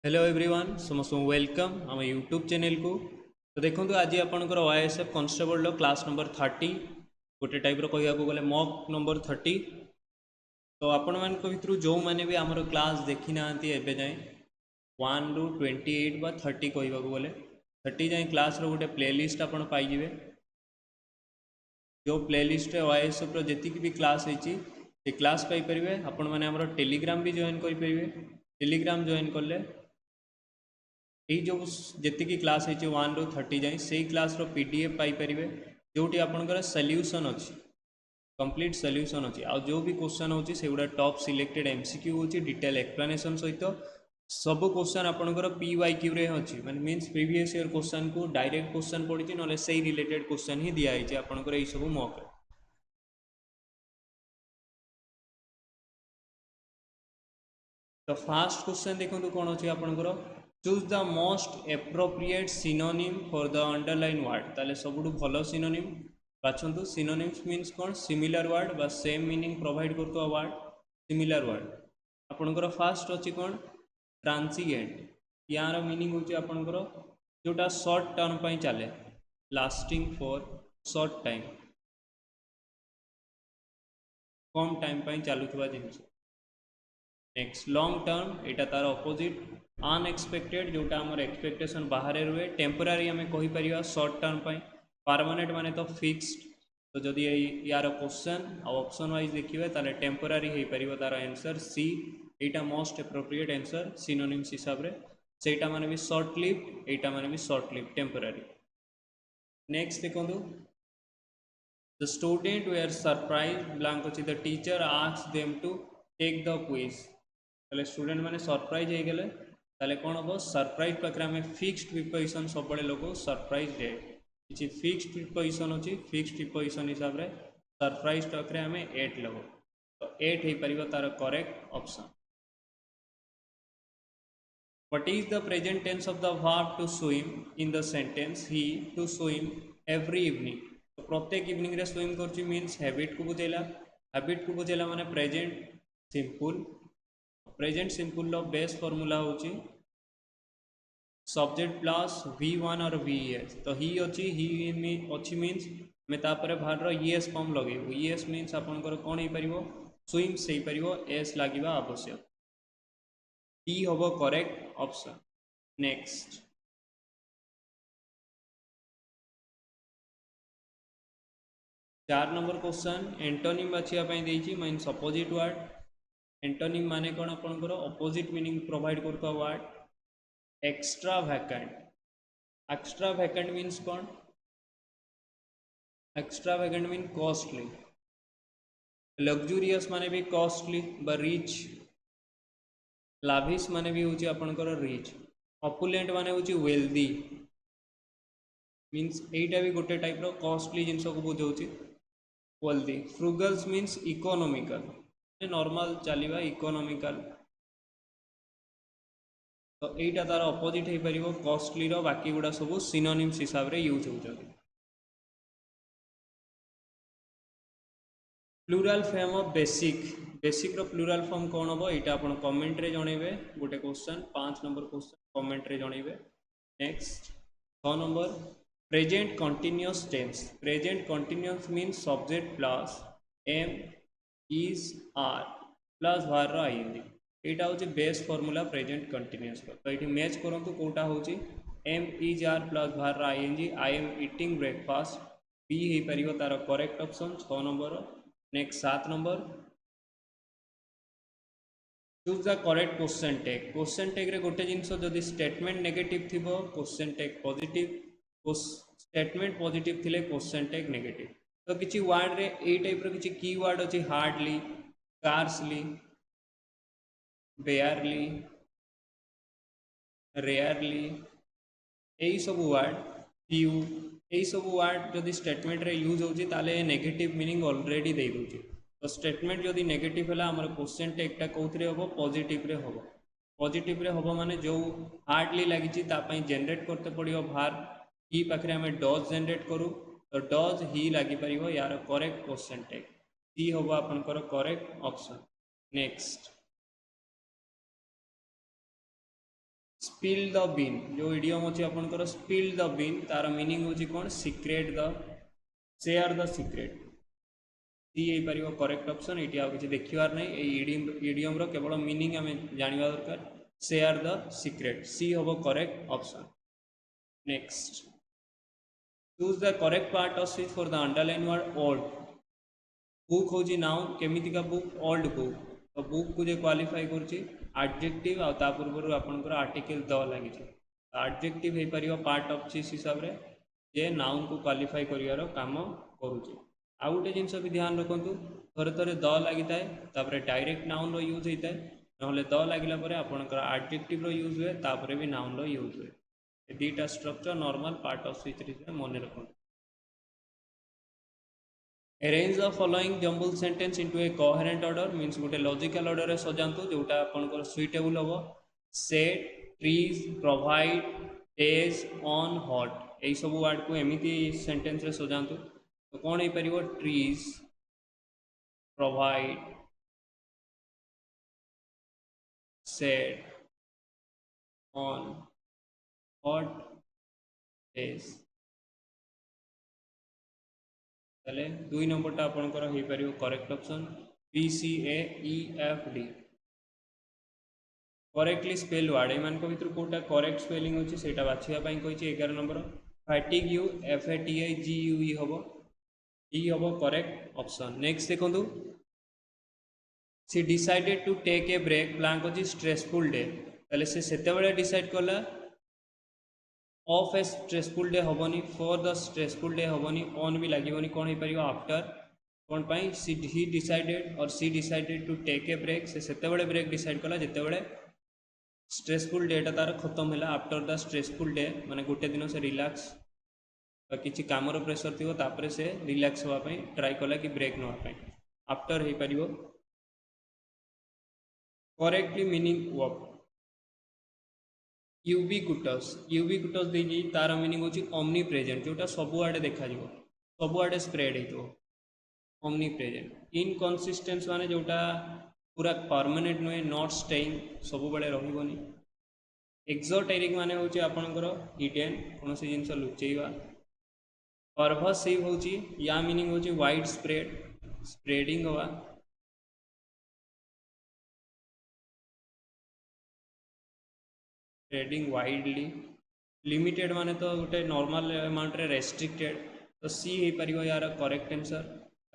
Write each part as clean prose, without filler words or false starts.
Hello everyone समस्त welcome आम YouTube channel को। तो देखो आज आपंकर OISF कॉन्स्टेबल क्लास नंबर 30 गोटे टाइप कह गले मॉक नंबर 30। तो आपण मान भितर जो मैंने भी आमर क्लास देखी ना एवं जाए 1 ରୁ 28 बा 30 कह गले 30 जाए क्लास गोटे प्लेलिस्ट आप पाइबे। जो प्लेलिस्ट OISF जी भी क्लास होती क्लास पाइपर आपण मैंने टेलीग्राम भी जॉइन करेंगे। टेलीग्राम जॉइन कले यही जो जी क्लास होती 1 ରୁ 30 जाए से क्लास PDF पाइपर जोटी आपंकर सल्यूशन अच्छी कंप्लीट सल्यूशन अच्छी आ जो भी क्वेश्चन होची से गुड़ा टॉप सिलेक्टेड MCQ होची डिटेल एक्सप्लेनेशन सहित सब क्वेश्चन आपंकर PYQ रे अच्छी माने मीन्स प्रीवियस ईयर क्वेश्चन को डायरेक्ट क्वेश्चन पड़ी ना से रिलेटेड क्वेश्चन ही दिखाई आपंकर यही सब मॉक। तो फास्ट क्वेश्चन देखो कौन अच्छी आपंकर choose the most appropriate synonym for the underline word. ताले सबुठु भलो सिनोनिम बाछंतु। सिनोनिम्स मीन्स कौन सिमिलर वर्ड बा सेम मीनिंग प्रोवाइड करतो वर्ड सिमिलर वर्ड। आपनकर फास्ट अछि कौन ट्रांसिएंट। यार मीनिंग होची आपनकर जोटा शॉर्ट टर्म पई चले lasting for short time come time पई चालुथबा जिंस। नेक्स्ट लॉन्ग टर्म एटा तार ऑपोजिट अनएक्सपेक्टेड जोटा आमर एक्सपेक्टेशन बाहर रुए। टेम्पोरारी आम कहीपर शॉर्ट टर्म पर। परमानेंट माने तो फिक्स्ड। तो जदि यार क्वेश्चन ऑप्शन वाइज देखिए ताले टेम्पोरारी हो पार तार आंसर सी एटा मोस्ट एप्रोप्रिएट आंसर सिनोनिम्स हिसाब रे। सेटा माने भी शॉर्ट लिव्ड एटा माने भी शॉर्ट लिव्ड टेम्पोरारी। नेक्स्ट देखो the student were surprise blank अच्छी the teacher asked them to take the quiz. ताले स्टूडेंट माने सरप्राइज हो गले ताले कौन हम सरप्राइज पाखे आम फिक्स्ड प्रिपोजिशन सब लोग सरप्राइज डे किसी फिक्स्ड प्रिपोजिशन अच्छी फिक्स्ड प्रिपोजिशन हिसाब से सरप्राइज पाखे आम एट लग। तो एट हो पार तार correct option. What is the present tense of the verb to swim in the sentence he to swim every evening। तो प्रत्येक इवनिंग रे स्विम करछि मीन्स हैबिट को बुझेला। हैबिट को बुझेला माने प्रेजेंट सिंपल। प्रेजेंट सिंपल रो बेस्ट फॉर्मूला होची सब्जेक्ट प्लस V1 और VES। तो ही अच्छी ही अच्छी मीन्स मैं तापर भार ES फॉर्म लगे ES मीन्स आपनकर कौन हो पारिबो स्विम्स हो पारिबो एस लागिबा आवश्यक। टी होबो correct option. Next 4 number question antonym बाछिया पई देछि मीन्स अपोजिट वर्ड। एंटोनिम माने कौन आपनकर अपोजिट मीनिंग प्रोवाइड करता word. Extra vacant. Extra vacant means कौन extra vacant mean costly. Luxurious माने भी कॉस्टली बा रिच। लाविश माने भी होची आपनकर रिच। ऑपुलेंट माने होची वेल्दी मीन्स एटा भी गोटे टाइप रो कॉस्टली जिनस को बुझाउची wealthy. Frugals means economical normal चलिबा इकोनॉमिकल। तो यहीटा तार अपोजिट हो पार कॉस्टली रो बाकी गुड़ा सब सिनोनिम्स हिसाब रे यूज होउछन। Plural form of basic. Basic रो प्लूराल फॉर्म कौन हम यहाँ आप कमेंट रे जनइबे। गोटे क्वेश्चन 5 नंबर क्वेश्चन कमेंट रे जनइबे। Next 6 number present continuous tense. Present continuous means subject plus am is are plus verb ING. यहाँ हूँ बेस्ट फॉर्मूला प्रेजेंट कंटिन्यूअस। तो ये मैच करंतु कोटा हूँ am is are plus verb ING I am eating breakfast B हो पार तार correct option 6 number. Next 7 number choose the correct question tag. Question tag रे गोटे जिनस जदि स्टेटमेंट नेगेटिव थिबो question tag positive statement positive थिले क्वेश्चन टैग नेगेटिव। तो किछि वर्ड रे ए टाइप रो किछि की वर्ड अछि हार्डली स्कार्सली बेयरली रेयरली यही सब वर्ड फ्यू यही सब वर्ड जदि स्टेटमेंट रे यूज होछि ताले नेगेटिव मीनिंग ऑलरेडी दे दोछि। तो स्टेटमेंट जदि नेगेटिव है आमर क्वेश्चन टैगटा कौन हम पॉजिटिव रे हम। पॉजिटिव रे हम माने जो हार्डली लगी जेनेट करते पड़ो भार ही पाखे आम डज जेनेट करूँ। तो डज ही लगी पार यार करेक्ट क्वेश्चन टैग सी हम आपनकर correct option. Next spill the bean जो इडियम अच्छे आपंकर स्पिल द बीन तार मीनिंग होची कौन secret the share the secret C हो पार करेक्ट ऑप्शन ये आउ कि देखार नहीं इडियम केवल मीनिंग आम जानवा दरकार शेयर द सीक्रेट सी हम correct option next choose the correct part of speech for the underline word old book हूँ नाउन केमितिका बुक ओल्ड बुक तो बुक को जो क्वालिफाई करुच्ची एडजेक्टिव आ पूर्व आपंकर आर्टिकल द लगी एडजेक्टिव हो पार पार्ट ऑफ स्पीच हिसाब से जे नाउन को क्वालिफाई कर काम करुच्ची आउ गोटे जिनस भी ध्यान रखु थे थे द लगी था डायरेक्ट नाउन यूज होता है ना द लगे आपंकर एडजेक्टिव यूज हुए तापर भी नाउन यूज हुए दीटा structure normal part of speech मन रखु arrange the following jumble sentence into a coherent order means गोटे लॉजिकल ऑर्डर रे सजातु जोटा आपनकर सुइटेबल हम set trees provide days on hot यही सब वर्ड को एमती सेंटेंस रे सजातु तो कौन हो पार trees provide set on hot days दुई नंबरटा आपंकर हो पार correct option B C A E F D correctly spell word ये भर कौटा करेक्ट स्पेलिंग अच्छे से बाछापी कही 11 number fatigue U F A T I G U E हम ई हम करेक्ट ऑप्शन नेक्स्ट देखो she decided to take a break blank अच्छी स्ट्रेसफुल डे ताले से डिसाइड कला ऑफ ए स्ट्रेसफुल डे हेनी फॉर द स्ट्रेसफुल डे हेनी on भी लगे कौन हो पार आफ्टर कौन पाई ही डिसाइडेड और she decided to take a break से ब्रेक डिसाइड कला जिते स्ट्रेसफुल डेटा तार खत्म है आफ्टर द स्ट्रेसफुल डे माने गोटे दिन से रिलैक्स किसी कामर प्रेसर थी तापर से रिलैक्स होगापी ट्राई कला कि ब्रेक नापी आफ्टर हो पार करेक्टली मीनिंग वर्क यूबिक्यूटस देखिए तार मीनिंग होची ओमनी प्रेजेंट जोटा सबुआडे देखा सबुआडे स्प्रेड हो ओमनी प्रेजेंट इनकनसिस्टेंस माने जोटा पूरा परमानेंट नुहे नॉट स्टेइंग सब बेले रही एक्सोटेरिक माने होची आपनकर हिडन कौन सी जिनस लुचेवा परभसिव होची या मीनिंग होची वाइड स्प्रेड स्प्रेडिंग हवा स्प्रेडिंग वाइडली लिमिटेड माने तो गोटे नॉर्मल अमाउंट रे रेस्ट्रिक्टेड तो सी हो पार यार करेक्ट आंसर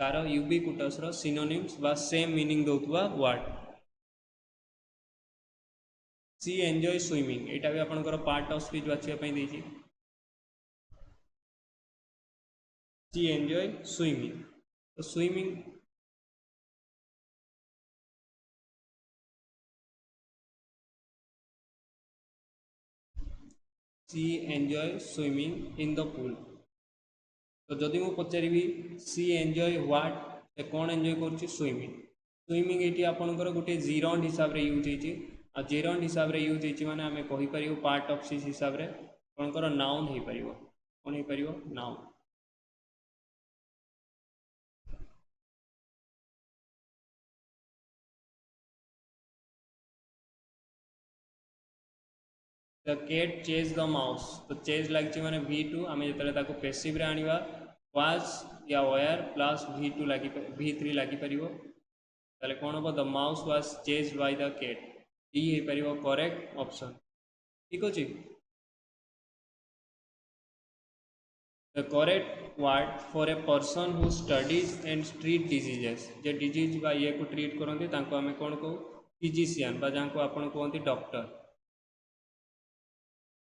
तार यूबिक्यूटस रो सिनोनिम्स बा सेम मीनिंग दौथुवा वर्ड सी एंजॉय स्विमिंग यहाँ भी आपंकर पार्ट ऑफ स्पीच बाछापी देती सी एंजॉय स्विमिंग तो swimming she enjoy swimming in the pool तो जदि मुझे पचारि सी एंजॉय व्हाट से कौन एंजॉय कर स्विमिंग स्विमिंग ये आपंकर गोटे जीरंड हिसाब से यूज हो जीरंड हिसाब से यूज हो माने आम कहीपर पार्ट ऑफ स्पीच हिसाब से आपंकर नाउन हो पार कौन हो पार noun the cat chase the mouse तो चेज लगी मैंने V2 आम जो पेसिव रे आनिबा वाज या वायर प्लस V2 लगी V3 लगी पारिबो ताले कौन हम the mouse was chase by the cat डी हो पार करेक्ट ऑप्शन ठीक अच्छे the correct word for a person who studies and treat diseases जे डिजीज बा ये को ट्रीट करते आम कौन कहू फिजिशियन बा जहाँ को आप कहते डॉक्टर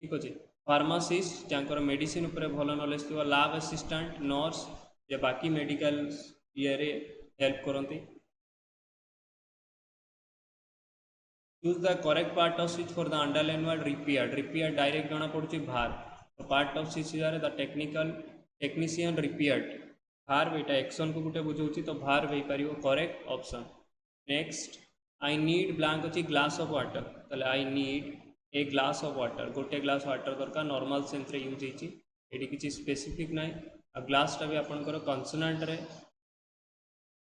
ठीक अच्छे फार्मासीस्ट जहाँ मेडिसिन उपर भल नॉलेज थी लैब असिस्टेंट नर्स जे बाकी मेडिकल ये हेल्प करती choose the correct part of speech for the underline word repaired direct जना पड़ुची भार तो part of speech the technician repaired verb यहाँ एक्शन को गोटे बुझाऊँ तो भार हो पार correct option next I need blank अच्छी ग्लास ऑफ वाटर ताले I need a glass of water गोटे ग्लास वाटर दरकार नॉर्मल सेंस रे यूज होती किसी स्पेसिफिक ना ग्लासटा भी आपंकर कन्सोनाट रे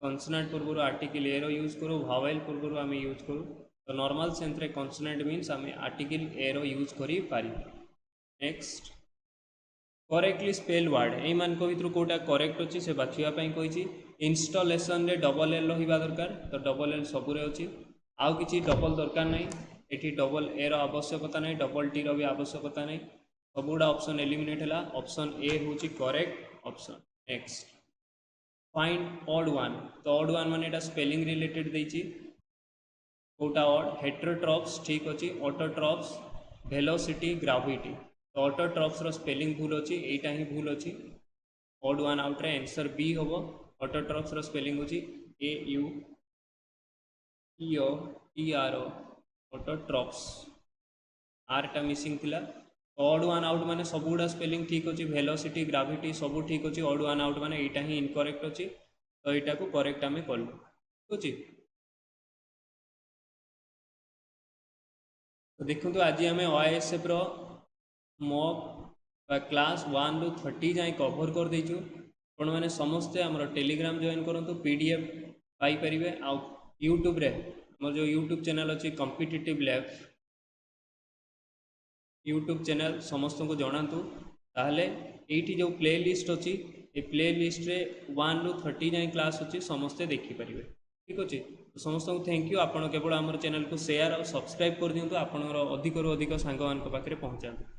कन्सोनाट पूर्व आर्टिकल ए यूज करूँ भावेल पूर्व आम यूज करूँ तो नॉर्मल सेंस रे कॉन्सोनेंट मीन्स आम आर्टिकल ए रो यूज करी पारि। नेक्स्ट करेक्टली स्पेल वर्ड यही मान भर कौटा करेक्ट अच्छी से बाछापी कही इंस्टॉलेशन रे डबल एल रहा दरकार तो डबल एल सबुरे अच्छी आउ किसी डबल दरकार नहीं ये डबल ए रो आवश्यकता नहीं डबल टी रो भी आवश्यकता नहीं सबुड़ा ऑप्शन एलिमिनेट है ऑप्शन ए हूँ correct option. Next find odd one तो ऑड वन मान ये स्पेलिंग रिलेटेड देती कौटा ऑड हेट्रोट्रॉप्स ठीक अच्छे ऑटोट्रॉप्स वेलोसिटी ग्राविटी तो ऑटोट्रॉप्स रो स्पेलिंग भूल अच्छी यहीटा ही भूल अच्छी ऑड वन आउट रे आंसर बी हम ऑटोट्रॉप्स रो स्पेलिंग होची A U E O T R O autotrophs R टा मिसिंग थिला ऑड वन आउट माने सबुड़ा स्पेलिंग ठीक अच्छे वेलोसिटी ग्राविटी सब ठीक अच्छे ऑड वन आउट माने एटा ही इनकरेक्ट अच्छी तो यहाँ को करेक्ट आम कलु ठीक अच्छे। तो देखो आज आम OISF रो मॉक क्लास 1 रू 30 जाए कभर कर देचु आपण मैंने समस्ते आम टेलीग्राम जॉइन करूँ PDF पाइपर आ यूट्यूब रे आम जो यूट्यूब चैनल अच्छी कॉम्पिटिटिव लैब यूट्यूब चैनल समस्त को जनातु ताहले एठी जो प्ले लिस्ट अच्छी ये प्ले लिस्ट रे 1 रू 30 जाए क्लास अच्छी समस्ते देखिपारे ठीक अच्छे। तो समस्त को थैंक यू आपड़ केवल आम चैनल को शेयर और सब्सक्राइब कर दिंतु आपणर अधिक रू अधिक सांग मान पाखे पहुँचाते।